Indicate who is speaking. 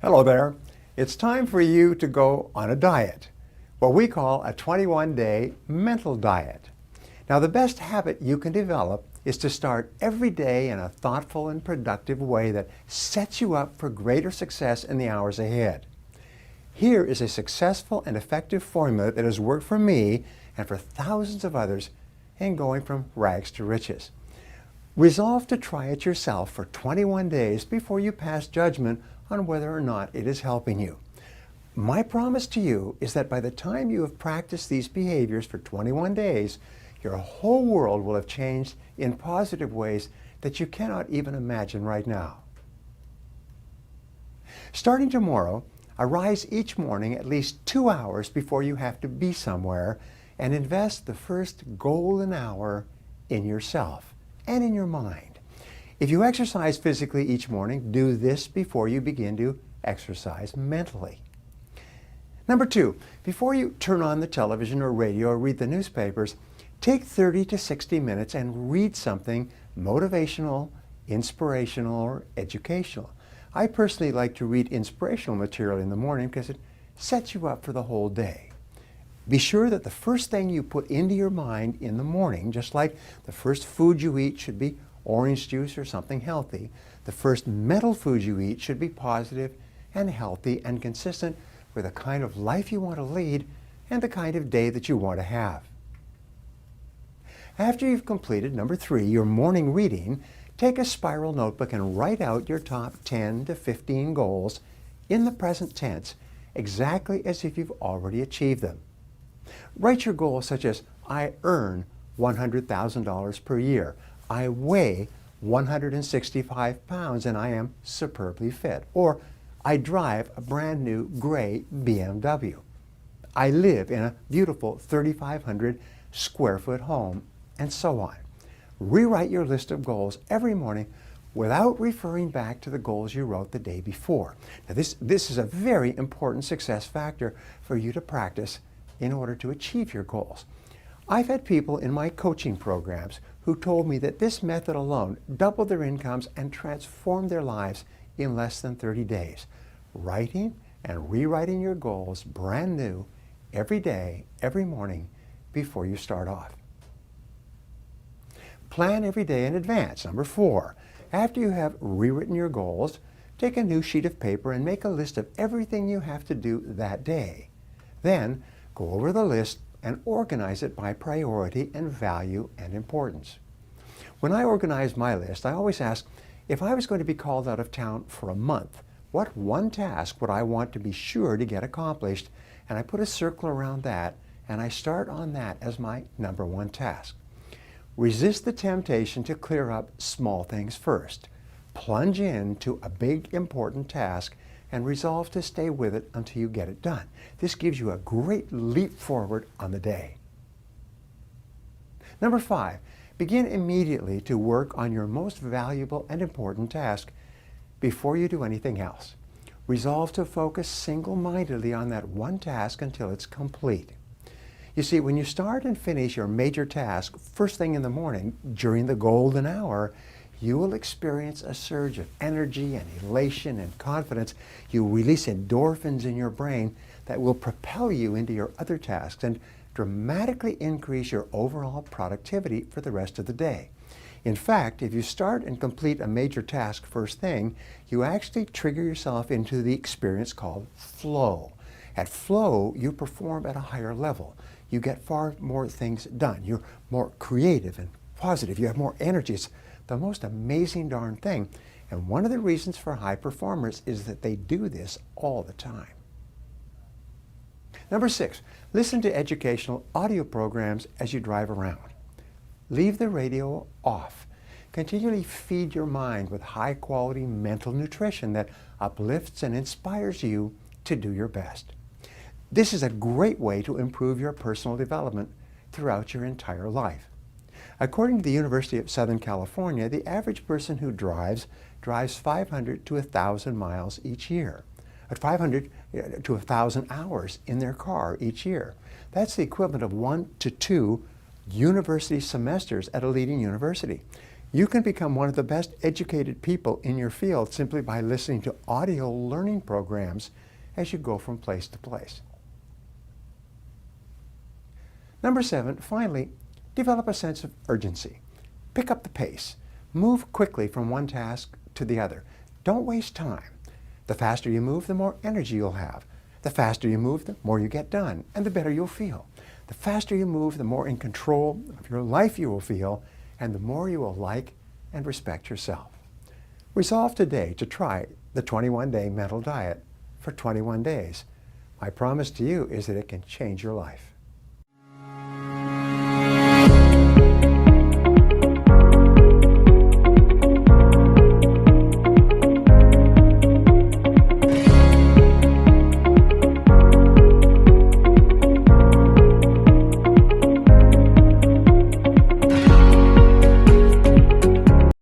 Speaker 1: Hello there. It's time for you to go on a diet, what we call a 21-day mental diet. Now, the best habit you can develop is to start every day in a thoughtful and productive way that sets you up for greater success in the hours ahead. Here is a successful and effective formula that has worked for me and for thousands of others in going from rags to riches. Resolve to try it yourself for 21 days before you pass judgment on whether or not it is helping you. My promise to you is that by the time you have practiced these behaviors for 21 days, your whole world will have changed in positive ways that you cannot even imagine right now. Starting tomorrow, arise each morning at least 2 hours before you have to be somewhere and invest the first golden hour in yourself and in your mind. If you exercise physically each morning, do this before you begin to exercise mentally. Number 2, before you turn on the television or radio or read the newspapers, take 30 to 60 minutes and read something motivational, inspirational, or educational. I personally like to read inspirational material in the morning because it sets you up for the whole day. Be sure that the first thing you put into your mind in the morning, just like the first food you eat should be orange juice or something healthy, the first mental food you eat should be positive and healthy and consistent with the kind of life you want to lead and the kind of day that you want to have. After you've completed, number 3, your morning reading, take a spiral notebook and write out your top 10 to 15 goals in the present tense, exactly as if you've already achieved them. Write your goals such as, I earn $100,000 per year. I weigh 165 pounds and I am superbly fit. Or, I drive a brand new gray BMW. I live in a beautiful 3,500 square foot home, and so on. Rewrite your list of goals every morning without referring back to the goals you wrote the day before. Now this is a very important success factor for you to practice in order to achieve your goals. I've had people in my coaching programs who told me that this method alone doubled their incomes and transformed their lives in less than 30 days. Writing and rewriting your goals brand new every day, every morning before you start off. Plan every day in advance. Number 4, after you have rewritten your goals, take a new sheet of paper and make a list of everything you have to do that day. Then go over the list and organize it by priority and value and importance. When I organize my list, I always ask, if I was going to be called out of town for a month, what one task would I want to be sure to get accomplished? And I put a circle around that, and I start on that as my number 1 task. Resist the temptation to clear up small things first. Plunge into a big, important task and resolve to stay with it until you get it done. This gives you a great leap forward on the day. Number 5, begin immediately to work on your most valuable and important task before you do anything else. Resolve to focus single-mindedly on that one task until it's complete. You see, when you start and finish your major task first thing in the morning during the golden hour, you will experience a surge of energy and elation and confidence. You release endorphins in your brain that will propel you into your other tasks and dramatically increase your overall productivity for the rest of the day. In fact, if you start and complete a major task first thing, you actually trigger yourself into the experience called flow. At flow, you perform at a higher level. You get far more things done. You're more creative and positive. You have more energy. It's the most amazing darn thing. And one of the reasons for high performers is that they do this all the time. Number 6, listen to educational audio programs as you drive around. Leave the radio off. Continually feed your mind with high-quality mental nutrition that uplifts and inspires you to do your best. This is a great way to improve your personal development throughout your entire life. According to the University of Southern California, the average person who drives 500 to 1,000 miles each year. 500 to 1,000 hours in their car each year. That's the equivalent of 1 to 2 university semesters at a leading university. You can become one of the best educated people in your field simply by listening to audio learning programs as you go from place to place. Number 7, finally, develop a sense of urgency. Pick up the pace. Move quickly from one task to the other. Don't waste time. The faster you move, the more energy you'll have. The faster you move, the more you get done, and the better you'll feel. The faster you move, the more in control of your life you will feel, and the more you will like and respect yourself. Resolve today to try the 21-day mental diet for 21 days. My promise to you is that it can change your life.